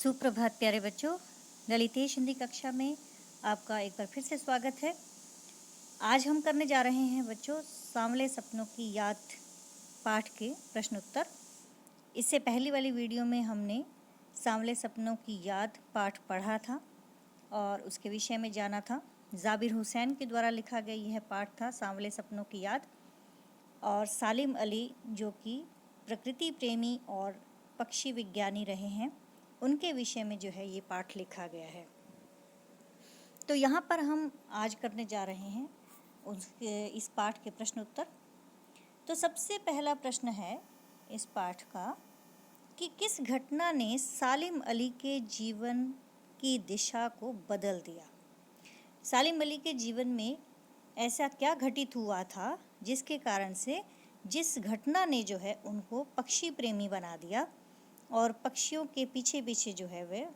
सुप्रभात प्यारे बच्चों, ललितेश हिंदी कक्षा में आपका एक बार फिर से स्वागत है। आज हम करने जा रहे हैं बच्चों सांवले सपनों की याद पाठ के प्रश्न उत्तर। इससे पहली वाली वीडियो में हमने सांवले सपनों की याद पाठ पढ़ा था और उसके विषय में जाना था। जाबिर हुसैन के द्वारा लिखा गया यह पाठ था सांवले सपनों की याद, और सालिम अली जो कि प्रकृति प्रेमी और पक्षी विज्ञानी रहे हैं, उनके विषय में जो है ये पाठ लिखा गया है। तो यहाँ पर हम आज करने जा रहे हैं उसके इस पाठ के प्रश्न उत्तर। तो सबसे पहला प्रश्न है इस पाठ का कि किस घटना ने सालिम अली के जीवन की दिशा को बदल दिया। सालिम अली के जीवन में ऐसा क्या घटित हुआ था जिसके कारण से जिस घटना ने जो है उनको पक्षी प्रेमी बना दिया और पक्षियों के पीछे पीछे जो है वे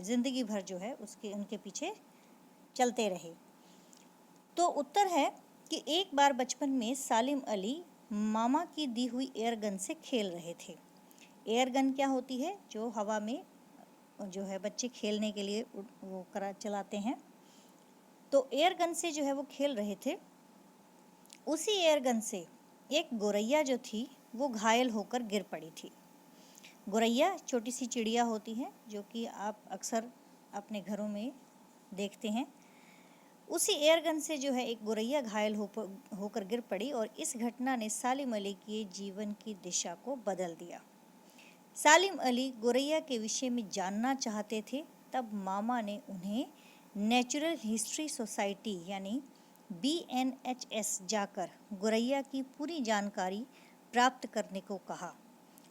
ज़िंदगी भर जो है उनके पीछे चलते रहे। तो उत्तर है कि एक बार बचपन में सालिम अली मामा की दी हुई एयर गन से खेल रहे थे। एयर गन क्या होती है? जो हवा में जो है बच्चे खेलने के लिए वो चलाते हैं। तो एयर गन से जो है वो खेल रहे थे। उसी एयर गन से एक गोरैया जो थी वो घायल होकर गिर पड़ी थी। गोरैया छोटी सी चिड़िया होती है जो कि आप अक्सर अपने घरों में देखते हैं। उसी एयरगन से जो है एक गोरैया घायल होकर गिर पड़ी और इस घटना ने सालिम अली के जीवन की दिशा को बदल दिया। सालिम अली गोरैया के विषय में जानना चाहते थे, तब मामा ने उन्हें नेचुरल हिस्ट्री सोसाइटी यानी BNHS जाकर गोरैया की पूरी जानकारी प्राप्त करने को कहा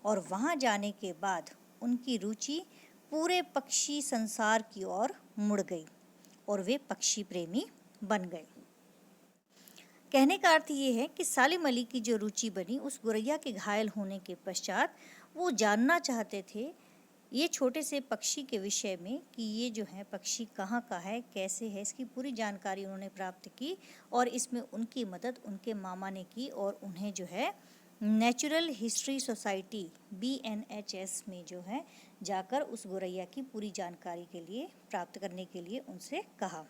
और वहां जाने के बाद उनकी रुचि पूरे पक्षी संसार की ओर मुड़ गई और वे पक्षी प्रेमी बन गए। कहने का अर्थ ये है कि सालिम अली की जो रुचि बनी उस गोरैया के घायल होने के पश्चात वो जानना चाहते थे ये छोटे से पक्षी के विषय में कि ये जो है पक्षी कहाँ का है, कैसे है, इसकी पूरी जानकारी उन्होंने प्राप्त की और इसमें उनकी मदद उनके मामा ने की और उन्हें जो है नेचुरल हिस्ट्री सोसाइटी BNHS में जो है जाकर उस गोरैया की पूरी जानकारी के लिए प्राप्त करने के लिए उनसे कहा।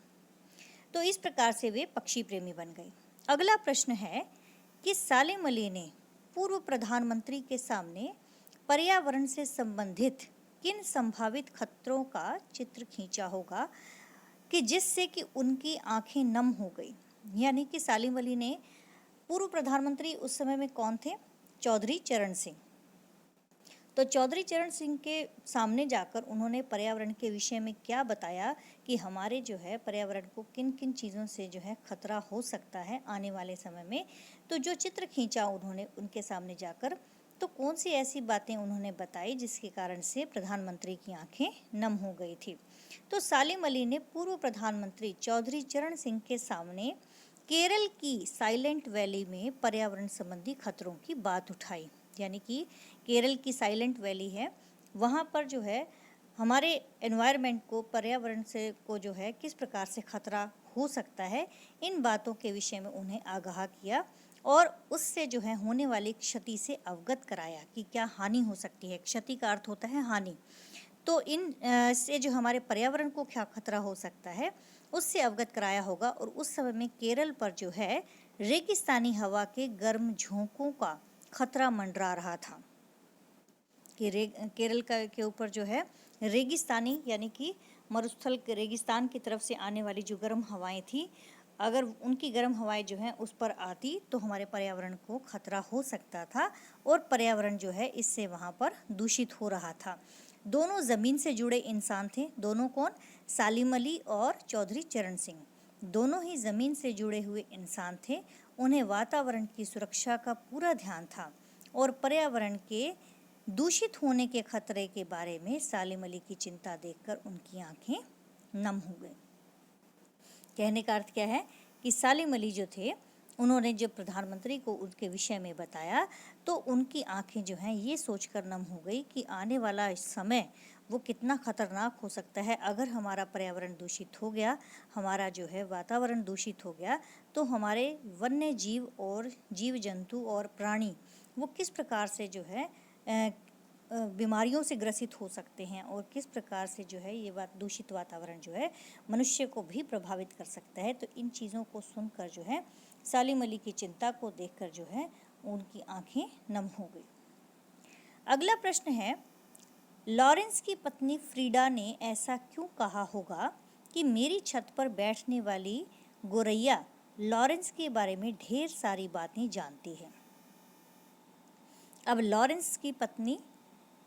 तो इस प्रकार से वे पक्षी प्रेमी बन गए। अगला प्रश्न है कि सालिम अली ने पूर्व प्रधानमंत्री के सामने पर्यावरण से संबंधित किन संभावित खतरों का चित्र खींचा होगा कि जिससे कि उनकी आंखें नम हो गई। यानी कि सालिम अली ने पूर्व प्रधानमंत्री उस समय में कौन थे? चौधरी चरण सिंह। तो चौधरी चरण सिंह के सामने जाकर उन्होंने पर्यावरण के विषय में क्या बताया कि हमारे जो है पर्यावरण को किन किन चीज़ों से जो है खतरा हो सकता है आने वाले समय में। तो जो चित्र खींचा उन्होंने उनके सामने जाकर, तो कौन सी ऐसी बातें उन्होंने बताई जिसके कारण से प्रधानमंत्री की आंखें नम हो गई थी। तो सालिम अली ने पूर्व प्रधानमंत्री चौधरी चरण सिंह के सामने केरल की साइलेंट वैली में पर्यावरण संबंधी खतरों की बात उठाई। यानी कि केरल की साइलेंट वैली है, वहाँ पर जो है हमारे एनवायरनमेंट को, पर्यावरण से को जो है किस प्रकार से खतरा हो सकता है, इन बातों के विषय में उन्हें आगाह किया और उससे जो है होने वाली क्षति से अवगत कराया कि क्या हानि हो सकती है। क्षति का अर्थ होता है हानि। तो इन से जो हमारे पर्यावरण को क्या खतरा हो सकता है उससे अवगत कराया होगा। और उस समय में केरल पर जो है रेगिस्तानी हवा के गर्म झोंकों का खतरा मंडरा रहा था कि केरल के ऊपर जो है रेगिस्तानी यानी कि मरुस्थल के रेगिस्तान की तरफ से आने वाली जो गर्म हवाएं थी, अगर उनकी गर्म हवाएं जो हैं उस पर आती तो हमारे पर्यावरण को खतरा हो सकता था और पर्यावरण जो है इससे वहाँ पर दूषित हो रहा था। दोनों ज़मीन से जुड़े इंसान थे। दोनों कौन? सालिम अली और चौधरी चरण सिंह। दोनों ही ज़मीन से जुड़े हुए इंसान थे। उन्हें वातावरण की सुरक्षा का पूरा ध्यान था और पर्यावरण के दूषित होने के खतरे के बारे में सालिम अली की चिंता देखकर उनकी आंखें नम हो गई। कहने का अर्थ क्या है कि सालिम अली जो थे उन्होंने जब प्रधानमंत्री को उनके विषय में बताया तो उनकी आंखें जो हैं ये सोचकर नम हो गई कि आने वाला समय वो कितना खतरनाक हो सकता है। अगर हमारा पर्यावरण दूषित हो गया, हमारा जो है वातावरण दूषित हो गया, तो हमारे वन्य जीव और जीव जंतु और प्राणी वो किस प्रकार से जो है बीमारियों से ग्रसित हो सकते हैं और किस प्रकार से जो है ये दूषित वातावरण जो है मनुष्य को भी प्रभावित कर सकता है। तो इन चीज़ों को सुनकर जो है सालिम अली की चिंता को देखकर जो है उनकी आंखें नम हो गई। अगला प्रश्न है, लॉरेंस की पत्नी फ्रीडा ने ऐसा क्यों कहा होगा कि मेरी छत पर बैठने वाली गोरैया लॉरेंस के बारे में ढेर सारी बातें जानती है। अब लॉरेंस की पत्नी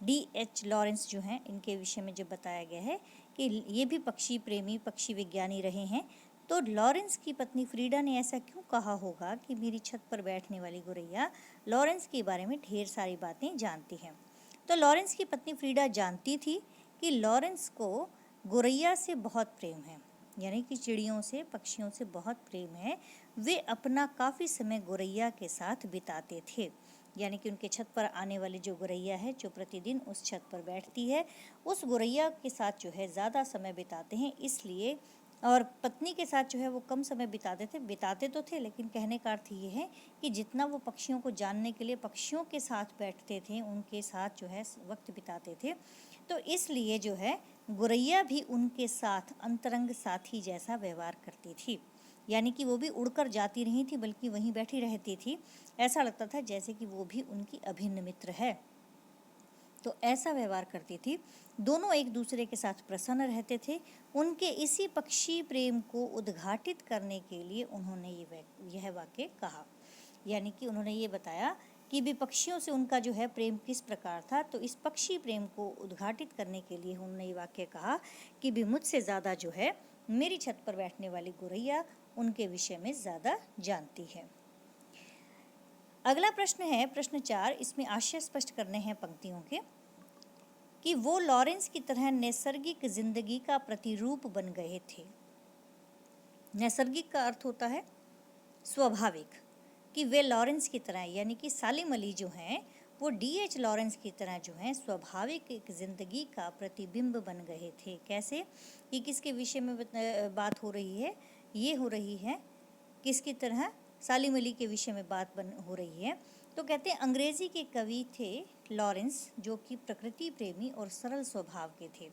D.H. लॉरेंस जो हैं, इनके विषय में जो बताया गया है कि ये भी पक्षी प्रेमी, पक्षी विज्ञानी रहे हैं। तो लॉरेंस की पत्नी फ्रीडा ने ऐसा क्यों कहा होगा कि मेरी छत पर बैठने वाली गोरैया लॉरेंस के बारे में ढेर सारी बातें जानती है। तो लॉरेंस की पत्नी फ्रीडा जानती थी कि लॉरेंस को गोरैया से बहुत प्रेम है, यानी कि चिड़ियों से, पक्षियों से बहुत प्रेम है। वे अपना काफ़ी समय गोरैया के साथ बिताते थे, यानी कि उनके छत पर आने वाली जो गोरैया है, जो प्रतिदिन उस छत पर बैठती है, उस गोरैया के साथ जो है ज़्यादा समय बिताते हैं। इसलिए और पत्नी के साथ जो है वो कम समय बिताते तो थे, लेकिन कहने का अर्थ ये है कि जितना वो पक्षियों को जानने के लिए पक्षियों के साथ बैठते थे, उनके साथ जो है वक्त बिताते थे, तो इसलिए जो है गोरैया भी उनके साथ अंतरंग साथी जैसा व्यवहार करती थी। यानी कि वो भी उड़कर जाती नहीं थी, बल्कि वहीं बैठी रहती थी। ऐसा लगता था जैसे कि वो भी उनकी अभिन्न मित्र है। तो ऐसा व्यवहार करती थी। दोनों एक दूसरे के साथ प्रसन्न रहते थे। उनके इसी पक्षी प्रेम को उद्घाटित करने के लिए उन्होंने यह वाक्य कहा, यानी कि उन्होंने ये बताया कि भी पक्षियों से उनका जो है प्रेम किस प्रकार था। तो इस पक्षी प्रेम को उद्घाटित करने के लिए उन्होंने ये वाक्य कहा कि भी मुझसे ज़्यादा जो है मेरी छत पर बैठने वाली गोरैया उनके विषय में ज़्यादा जानती है। अगला प्रश्न है प्रश्न 4। इसमें आशय स्पष्ट करने हैं पंक्तियों के कि वो लॉरेंस की तरह नैसर्गिक जिंदगी का प्रतिरूप बन गए थे। नैसर्गिक का अर्थ होता है स्वाभाविक, कि वे लॉरेंस की तरह, यानी कि सालिम अली जो हैं वो D.H. लॉरेंस की तरह जो है स्वाभाविक एक जिंदगी का प्रतिबिंब बन गए थे। कैसे? कि किसके विषय में बात हो रही है? ये हो रही है किसकी तरह? सालिम अली के विषय में बात हो रही है। तो कहते हैं अंग्रेजी के कवि थे लॉरेंस, जो कि प्रकृति प्रेमी और सरल स्वभाव के थे।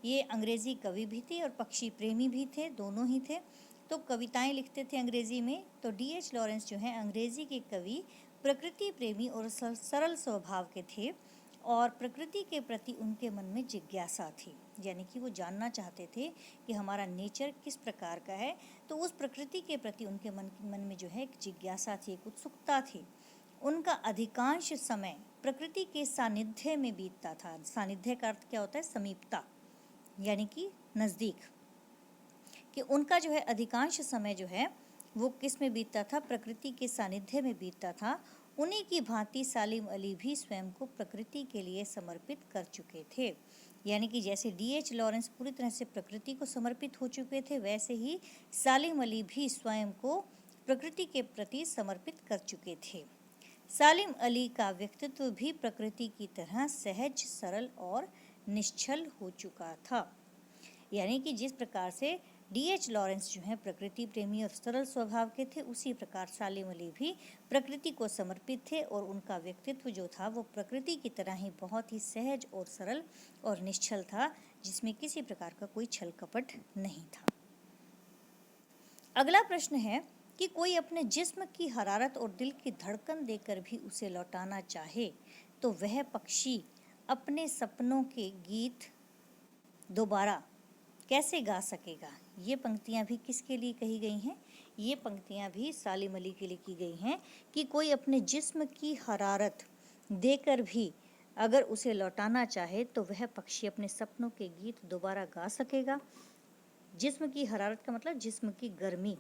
ये अंग्रेजी कवि भी थे और पक्षी प्रेमी भी थे, दोनों ही थे। तो कविताएं लिखते थे अंग्रेजी में। तो D.H. लॉरेंस जो हैं अंग्रेजी के कवि, प्रकृति प्रेमी और सरल स्वभाव के थे और प्रकृति के प्रति उनके मन में जिज्ञासा थी, यानी कि वो जानना चाहते थे कि हमारा नेचर किस प्रकार का है। तो उस प्रकृति के प्रति उनके मन में जो है एक जिज्ञासा थी, एक उत्सुकता थी। उनका अधिकांश समय प्रकृति के सानिध्य में बीतता था। सानिध्य का अर्थ क्या होता है? समीपता, यानी कि नज़दीक। कि उनका जो है अधिकांश समय जो है वो किस में बीतता था? प्रकृति के सानिध्य में बीतता था। उन्हीं की भांति सालिम अली भी स्वयं को प्रकृति के लिए समर्पित कर चुके थे। यानी कि जैसे D.H. लॉरेंस पूरी तरह से प्रकृति को समर्पित हो चुके थे, वैसे ही सालिम अली भी स्वयं को प्रकृति के प्रति समर्पित कर चुके थे। सालिम अली का व्यक्तित्व भी प्रकृति की तरह सहज, सरल और निश्चल हो चुका था। यानी कि जिस प्रकार से D.H. लॉरेंस जो हैं प्रकृति प्रेमी और सरल स्वभाव के थे, उसी प्रकार सालिम अली भी प्रकृति को समर्पित थे और उनका व्यक्तित्व जो था वो प्रकृति की तरह ही बहुत ही सहज और सरल और निश्चल था, जिसमें किसी प्रकार का कोई छल कपट नहीं था। अगला प्रश्न है कि कोई अपने जिस्म की हरारत और दिल की धड़कन देकर भी उसे लौटाना चाहे तो वह पक्षी अपने सपनों के गीत दोबारा कैसे गा सकेगा? ये पंक्तियाँ भी किसके लिए कही गई हैं? ये पंक्तियाँ भी सालिम अली के लिए की गई हैं कि कोई अपने जिस्म की हरारत देकर भी अगर उसे लौटाना चाहे तो वह पक्षी अपने सपनों के गीत दोबारा गा सकेगा। जिस्म की हरारत का मतलब जिस्म की गर्मी,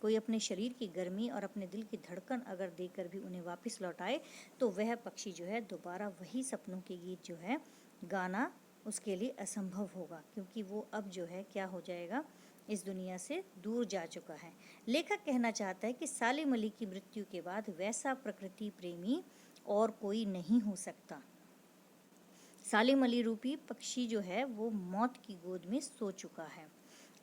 कोई अपने शरीर की गर्मी और अपने दिल की धड़कन अगर देकर भी उन्हें वापस लौटाए तो वह पक्षी जो है दोबारा वही सपनों के गीत जो है गाना उसके लिए असंभव होगा, क्योंकि वो अब जो है क्या हो जाएगा, इस दुनिया से दूर जा चुका है। लेखक कहना चाहता है कि सालिम अली की मृत्यु के बाद वैसा प्रकृति प्रेमी और कोई नहीं हो सकता। सालिम अली रूपी पक्षी जो है वो मौत की गोद में सो चुका है।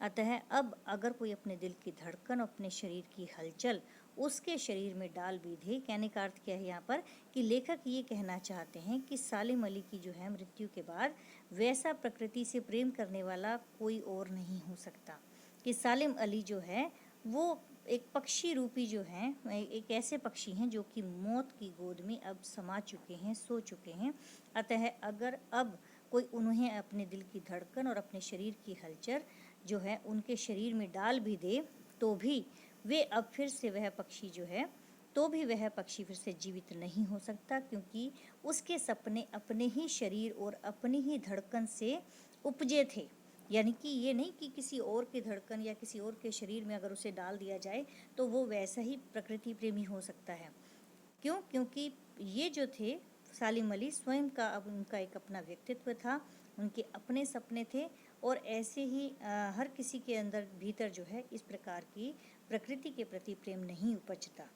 अतः अब अगर कोई अपने दिल की धड़कन, अपने शरीर की हलचल उसके शरीर में डाल बीधे। कहने का अर्थ क्या है यहाँ पर कि लेखक ये कहना चाहते हैं कि सालिम अली की जो है मृत्यु के बाद वैसा प्रकृति से प्रेम करने वाला कोई और नहीं हो सकता, कि सालिम अली जो है वो एक पक्षी रूपी जो हैं, एक ऐसे पक्षी हैं जो कि मौत की गोद में अब समा चुके हैं, सो चुके हैं। अतः अगर अब कोई उन्हें अपने दिल की धड़कन और अपने शरीर की हलचल जो है उनके शरीर में डाल भी दे तो भी वे अब फिर से वह पक्षी जो है तो भी वह पक्षी फिर से जीवित नहीं हो सकता, क्योंकि उसके सपने अपने ही शरीर और अपनी ही धड़कन से उपजे थे। यानी कि ये नहीं कि किसी और की धड़कन या किसी और के शरीर में अगर उसे डाल दिया जाए तो वो वैसा ही प्रकृति प्रेमी हो सकता है। क्यों? क्योंकि ये जो थे सालिम अली स्वयं का अब उनका एक अपना व्यक्तित्व था, उनके अपने सपने थे और ऐसे ही हर किसी के अंदर भीतर जो है इस प्रकार की प्रकृति के प्रति प्रेम नहीं उपजता।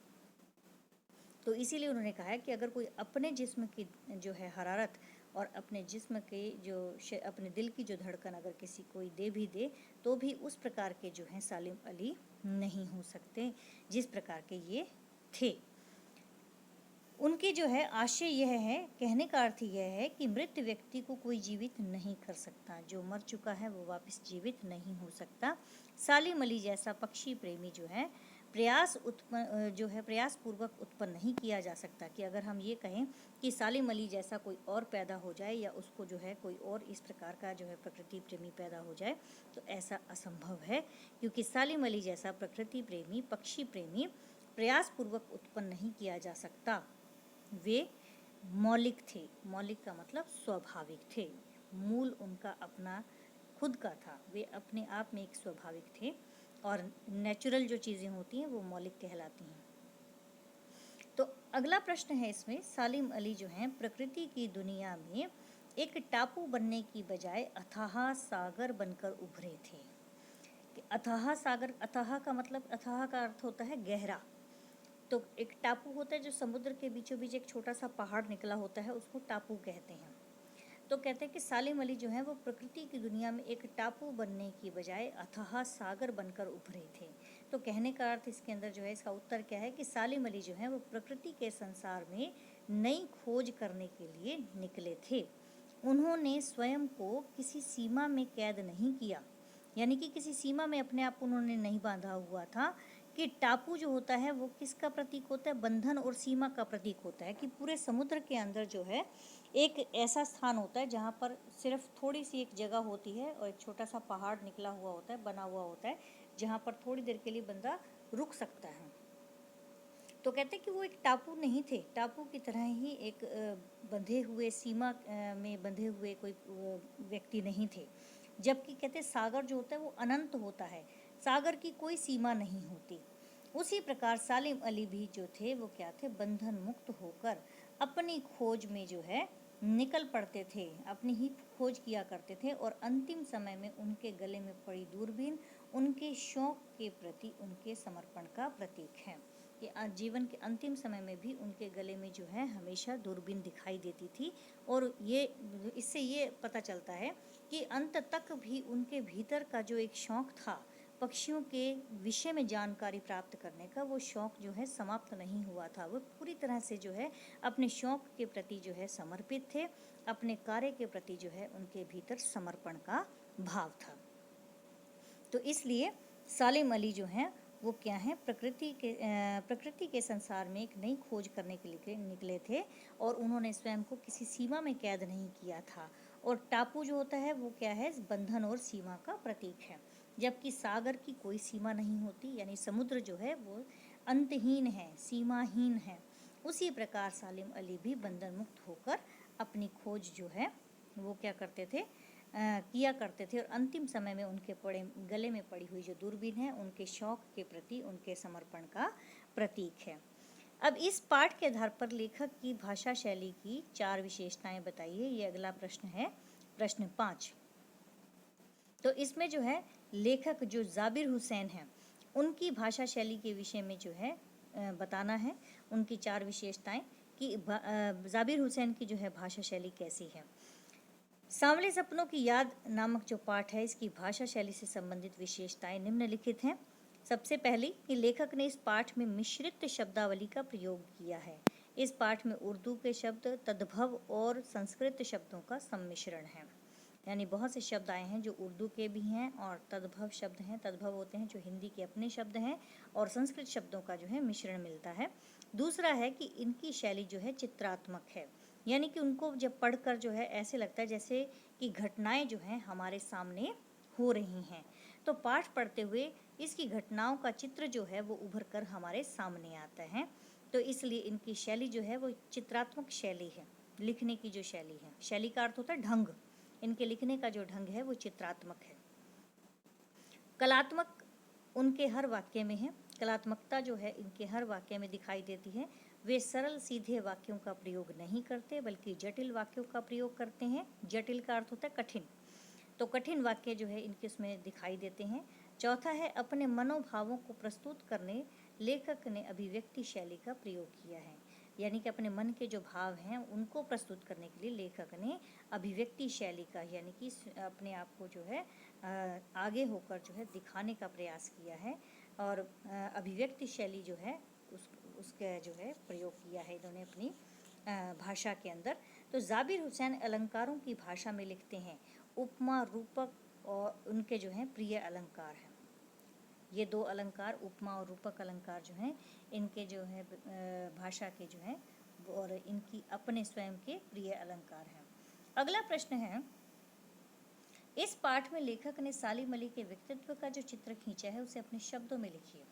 तो इसीलिए उन्होंने कहा है कि अगर कोई अपने जिस्म की जो है हरारत और अपने जिस्म के जो अपने दिल की जो धड़कन अगर किसी कोई दे भी दे तो भी उस प्रकार के जो हैं सालिम अली नहीं हो सकते जिस प्रकार के ये थे। उनकी जो है आशय यह है, कहने का अर्थ यह है कि मृत व्यक्ति को कोई जीवित नहीं कर सकता, जो मर चुका है वो वापस जीवित नहीं हो सकता। सालिम अली जैसा पक्षी प्रेमी जो है प्रयास पूर्वक उत्पन्न नहीं किया जा सकता, कि अगर हम ये कहें कि सालिम अली जैसा कोई और पैदा हो जाए या उसको जो है कोई और इस प्रकार का जो है प्रकृति प्रेमी पैदा हो जाए तो ऐसा असंभव है, क्योंकि सालिम अली जैसा प्रकृति प्रेमी पक्षी प्रेमी प्रयास पूर्वक उत्पन्न नहीं किया जा सकता। वे मौलिक थे, मौलिक का मतलब स्वाभाविक थे, मूल उनका अपना खुद का था, वे अपने आप में एक स्वाभाविक थे और नेचुरल जो चीज़ें होती हैं वो मौलिक कहलाती हैं। तो अगला प्रश्न है इसमें, सालिम अली जो हैं प्रकृति की दुनिया में एक टापू बनने की बजाय अथाह सागर बनकर उभरे थे। अथाह सागर, अथाह का मतलब, अथाह का अर्थ होता है गहरा। तो एक टापू होता है जो समुद्र के बीचों बीच एक छोटा सा पहाड़ निकला होता है, उसको टापू कहते हैं। तो कहते हैं कि सालिम अली जो हैं वो प्रकृति की दुनिया में एक टापू बनने की बजाय अथाह सागर बनकर उभरे थे। तो कहने का अर्थ इसके अंदर जो है, इसका उत्तर क्या है कि सालिम अली जो हैं वो प्रकृति के संसार में नई खोज करने के लिए निकले थे। उन्होंने स्वयं को किसी सीमा में कैद नहीं किया, यानी कि किसी सीमा में अपने आप उन्होंने नहीं बांधा हुआ था। कि टापू जो होता है वो किसका प्रतीक होता है? बंधन और सीमा का प्रतीक होता है, कि पूरे समुद्र के अंदर जो है एक ऐसा स्थान होता है जहाँ पर सिर्फ थोड़ी सी एक जगह होती है और एक छोटा सा पहाड़ निकला हुआ होता है, बना हुआ होता है, जहाँ पर थोड़ी देर के लिए बंदा रुक सकता है। तो कहते हैं कि वो एक टापू नहीं थे, टापू की तरह ही एक बंधे हुए सीमा में बंधे हुए कोई व्यक्ति नहीं थे। जबकि कहते सागर जो होता है वो अनंत होता है, सागर की कोई सीमा नहीं होती। उसी प्रकार सालिम अली भी जो थे वो क्या थे? बंधन मुक्त होकर अपनी खोज में जो है निकल पड़ते थे, अपनी ही खोज किया करते थे और अंतिम समय में उनके गले में पड़ी दूरबीन उनके शौक के प्रति उनके समर्पण का प्रतीक है। कि जीवन के अंतिम समय में भी उनके गले में जो है हमेशा दूरबीन दिखाई देती थी और ये इससे ये पता चलता है कि अंत तक भी उनके भीतर का जो एक शौक था पक्षियों के विषय में जानकारी प्राप्त करने का, वो शौक जो है समाप्त नहीं हुआ था। वो पूरी तरह से जो है अपने शौक के प्रति जो है समर्पित थे, अपने कार्य के प्रति जो है उनके भीतर समर्पण का भाव था। तो इसलिए सालिम अली जो हैं वो क्या हैं? प्रकृति के संसार में एक नई खोज करने के लिए निकले थे और उन्होंने स्वयं को किसी सीमा में कैद नहीं किया था। और टापू जो होता है वो क्या है? बंधन और सीमा का प्रतीक है, जबकि सागर की कोई सीमा नहीं होती, यानी समुद्र जो है वो अंतहीन है, सीमाहीन है। उसी प्रकार सालिम अली भी बंधन मुक्त होकर अपनी खोज जो है वो क्या करते थे? किया करते थे और अंतिम समय में उनके गले में पड़ी हुई जो दूरबीन है उनके शौक के प्रति उनके समर्पण का प्रतीक है। अब इस पाठ के आधार पर लेखक की भाषा शैली की 4 विशेषताएं बताइए। ये अगला प्रश्न है, प्रश्न 5। तो इसमें जो है लेखक जो जाबिर हुसैन हैं उनकी भाषा शैली के विषय में जो है बताना है, उनकी 4 विशेषताएं कि जाबिर हुसैन की जो है भाषा शैली कैसी है। सांवले सपनों की याद नामक जो पाठ है इसकी भाषा शैली से संबंधित विशेषताएं निम्नलिखित हैं। सबसे पहले कि लेखक ने इस पाठ में मिश्रित शब्दावली का प्रयोग किया है। इस पाठ में उर्दू के शब्द, तद्भव और संस्कृत शब्दों का सम्मिश्रण है। यानी बहुत से शब्द आए हैं जो उर्दू के भी हैं और तद्भव शब्द हैं। तद्भव होते हैं जो हिंदी के अपने शब्द हैं और संस्कृत शब्दों का जो है मिश्रण मिलता है। दूसरा है कि इनकी शैली जो है चित्रात्मक है, यानी कि उनको जब पढ़कर जो है ऐसे लगता है जैसे कि घटनाएं जो हैं हमारे सामने हो रही हैं। तो पाठ पढ़ते हुए इसकी घटनाओं का चित्र जो है वो उभर कर हमारे सामने आता है। तो इसलिए इनकी शैली जो है वो चित्रात्मक शैली है। लिखने की जो शैली है, शैली का अर्थ होता है ढंग, इनके लिखने का जो ढंग है वो चित्रात्मक है। कलात्मक उनके हर वाक्य में है। कलात्मकता जो है इनके हर वाक्य में दिखाई देती है। वे सरल सीधे वाक्यों का प्रयोग नहीं करते बल्कि जटिल वाक्यों का प्रयोग करते हैं। जटिल का अर्थ होता है कठिन, तो कठिन वाक्य जो है इनके उसमें दिखाई देते हैं। चौथा है अपने मनोभावों को प्रस्तुत करने लेखक ने अभिव्यक्ति शैली का प्रयोग किया है। यानी कि अपने मन के जो भाव हैं उनको प्रस्तुत करने के लिए लेखक ने अभिव्यक्ति शैली का, यानी कि अपने आप को जो है आगे होकर जो है दिखाने का प्रयास किया है और अभिव्यक्ति शैली जो है उसका जो है प्रयोग किया है इन्होंने अपनी भाषा के अंदर। तो जाबिर हुसैन अलंकारों की भाषा में लिखते हैं। उपमा, रूपक और उनके जो हैं प्रिय अलंकार हैं। ये दो अलंकार, उपमा और रूपक अलंकार जो हैं इनके जो है भाषा के जो हैं और इनकी अपने स्वयं के प्रिय अलंकार हैं। अगला प्रश्न है, इस पाठ में लेखक ने सालिम अली के व्यक्तित्व का जो चित्र खींचा है उसे अपने शब्दों में लिखिए।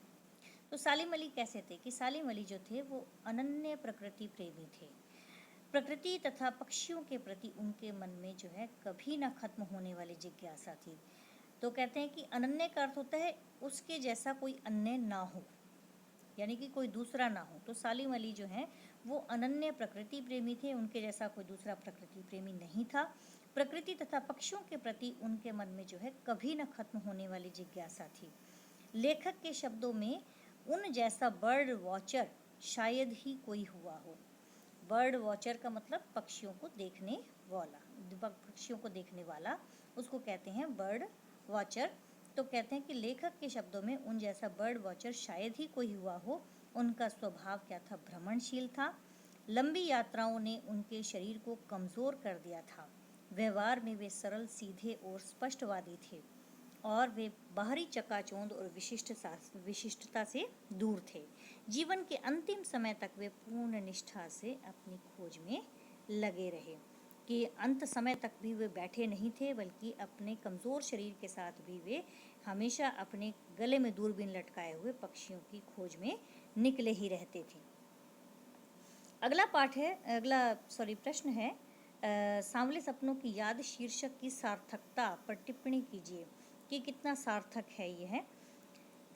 तो सालिम अली कैसे थे कि सालिम अली जो थे वो अनन्य प्रकृति प्रेमी थे। प्रकृति तथा पक्षियों के प्रति उनके मन में जो है कभी ना खत्म होने वाली जिज्ञासा थी। तो कहते हैं कि अनन्य का अर्थ होता है उसके जैसा कोई अन्य ना हो, यानी कि कोई दूसरा ना हो। तो सालिम अली जो हैं वो अनन्य प्रकृति प्रेमी थे, उनके जैसा कोई दूसरा प्रकृति प्रेमी नहीं था। प्रकृति तथा पक्षियों के प्रति उनके मन में जो है कभी न खत्म होने वाली जिज्ञासा थी। लेखक के शब्दों में उन जैसा बर्ड वॉचर शायद ही कोई हुआ हो। बर्ड वॉचर का मतलब पक्षियों को देखने वाला, पक्षियों को देखने वाला उसको कहते हैं बर्ड वॉचर। तो कहते हैं कि लेखक के शब्दों में उन जैसा बर्ड वॉचर शायद ही कोई हुआ हो। उनका स्वभाव क्या था? भ्रमणशील था। लंबी यात्राओं ने उनके शरीर को कमज़ोर कर दिया था। व्यवहार में वे सरल, सीधे और स्पष्टवादी थे और वे बाहरी चकाचौंध और विशिष्टता से दूर थे। जीवन के अंतिम समय तक वे पूर्ण निष्ठा से अपनी खोज में लगे रहे, कि अंत समय तक भी वे बैठे नहीं थे बल्कि अपने कमज़ोर शरीर के साथ भी वे हमेशा अपने गले में दूरबीन लटकाए हुए पक्षियों की खोज में निकले ही रहते थे। प्रश्न है, सांवले सपनों की याद शीर्षक की सार्थकता पर टिप्पणी कीजिए कि कितना सार्थक है यह।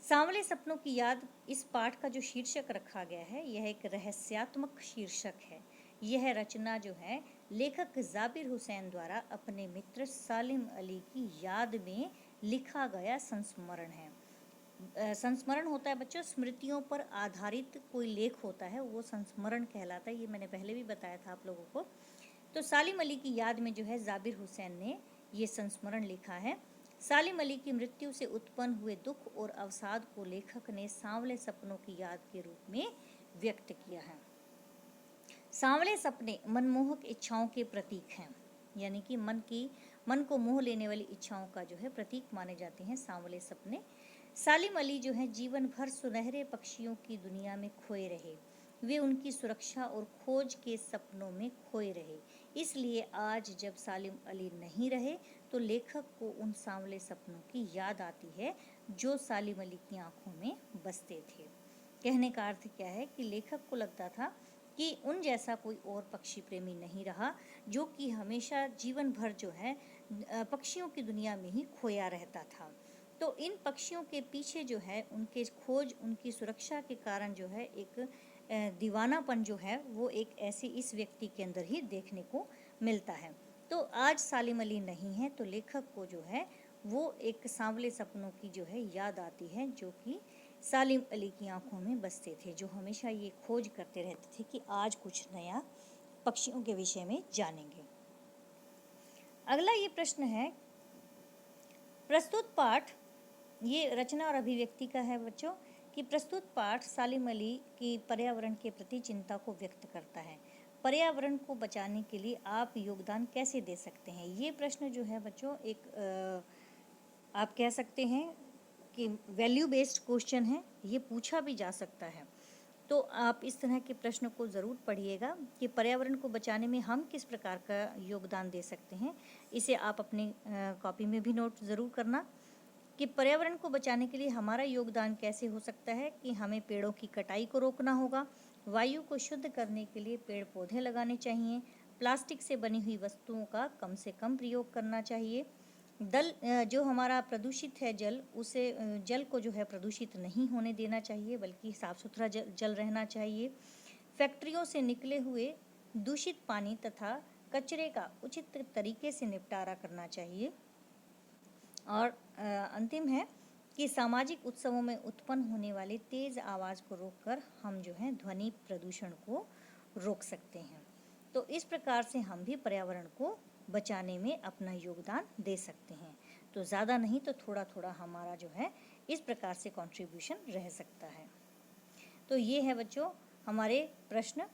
सांवले सपनों की याद इस पाठ का जो शीर्षक रखा गया है यह एक रहस्यात्मक शीर्षक है। यह रचना जो है लेखक जाबिर हुसैन द्वारा अपने मित्र सालिम अली की याद में लिखा गया संस्मरण है। संस्मरण होता है बच्चों स्मृतियों पर आधारित कोई लेख होता है, वो संस्मरण कहलाता है। ये मैंने पहले भी बताया था आप लोगों को। तो सालिम अली की याद में जो है जाबिर हुसैन ने ये संस्मरण लिखा है। सालिम अली की मृत्यु से उत्पन्न हुए दुख और अवसाद को लेखक ने सांवले सपनों की याद के रूप में व्यक्त किया है। सांवले सपने मनमोहक इच्छाओं के प्रतीक हैं, यानी कि मन को मोह लेने वाली इच्छाओं का जो है प्रतीक माने जाते हैं सांवले सपने। सालिम अली जो है जीवन भर सुनहरे पक्षियों की दुनिया में खोए रहे। वे उनकी सुरक्षा और खोज के सपनों में खोए रहे। इसलिए आज जब सालिम अली नहीं रहे तो लेखक को उन सांवले सपनों की याद आती है जो सालिम अली की आंखों में बसते थे। कहने का अर्थ क्या है कि लेखक को लगता था कि उन जैसा कोई और पक्षी प्रेमी नहीं रहा जो कि हमेशा जीवन भर जो है पक्षियों की दुनिया में ही खोया रहता था। तो इन पक्षियों के पीछे जो है उनके खोज, उनकी सुरक्षा के कारण जो है एक दीवानापन जो है वो एक ऐसे इस व्यक्ति के अंदर ही देखने को मिलता है। तो आज सालिम अली नहीं है तो लेखक को जो है वो एक सांवले सपनों की जो है याद आती है जो कि सालिम अली की आंखों में बसते थे, जो हमेशा ये खोज करते रहते थे कि आज कुछ नया पक्षियों के विषय में जानेंगे। अगला ये प्रश्न है, प्रस्तुत पाठ ये रचना और अभिव्यक्ति का है बच्चों कि प्रस्तुत पाठ सालिम अली की पर्यावरण के प्रति चिंता को व्यक्त करता है। पर्यावरण को बचाने के लिए आप योगदान कैसे दे सकते हैं? ये प्रश्न जो है बच्चों एक आप कह सकते हैं कि वैल्यू बेस्ड क्वेश्चन है, ये पूछा भी जा सकता है। तो आप इस तरह के प्रश्न को ज़रूर पढ़िएगा कि पर्यावरण को बचाने में हम किस प्रकार का योगदान दे सकते हैं। इसे आप अपनी कॉपी में भी नोट ज़रूर करना कि पर्यावरण को बचाने के लिए हमारा योगदान कैसे हो सकता है कि हमें पेड़ों की कटाई को रोकना होगा, वायु को शुद्ध करने के लिए पेड़ पौधे लगाने चाहिए, प्लास्टिक से बनी हुई वस्तुओं का कम से कम प्रयोग करना चाहिए, जो हमारा प्रदूषित है जल को जो है प्रदूषित नहीं होने देना चाहिए बल्कि साफ सुथरा जल रहना चाहिए, फैक्ट्रियों से निकले हुए दूषित पानी तथा कचरे का उचित तरीके से निपटारा करना चाहिए। और अंतिम है कि सामाजिक उत्सवों में उत्पन्न होने वाली तेज आवाज़ को रोककर हम जो है ध्वनि प्रदूषण को रोक सकते हैं। तो इस प्रकार से हम भी पर्यावरण को बचाने में अपना योगदान दे सकते हैं। तो ज़्यादा नहीं तो थोड़ा थोड़ा हमारा जो है इस प्रकार से कंट्रीब्यूशन रह सकता है। तो ये है बच्चों हमारे प्रश्न।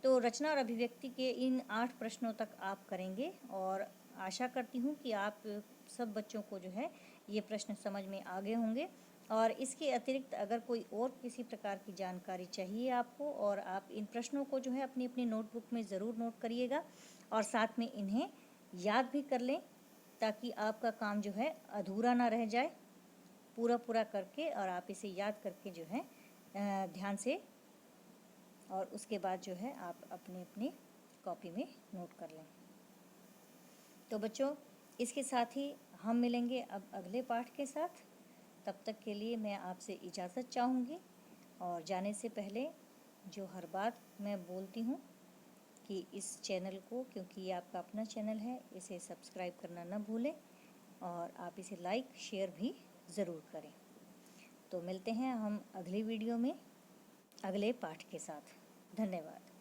तो रचना और अभिव्यक्ति के इन 8 प्रश्नों तक आप करेंगे और आशा करती हूँ कि आप सब बच्चों को जो है ये प्रश्न समझ में आ गए होंगे। और इसके अतिरिक्त अगर कोई और किसी प्रकार की जानकारी चाहिए आपको और आप इन प्रश्नों को जो है अपनी अपनी नोटबुक में ज़रूर नोट करिएगा और साथ में इन्हें याद भी कर लें ताकि आपका काम जो है अधूरा ना रह जाए, पूरा करके और आप इसे याद करके जो है ध्यान से और उसके बाद जो है आप अपनी अपनी कॉपी में नोट कर लें। तो बच्चों इसके साथ ही हम मिलेंगे अब अगले पाठ के साथ। तब तक के लिए मैं आपसे इजाज़त चाहूँगी और जाने से पहले जो हर बात मैं बोलती हूँ कि इस चैनल को, क्योंकि ये आपका अपना चैनल है, इसे सब्सक्राइब करना न भूलें और आप इसे लाइक शेयर भी ज़रूर करें। तो मिलते हैं हम अगली वीडियो में अगले पाठ के साथ। धन्यवाद।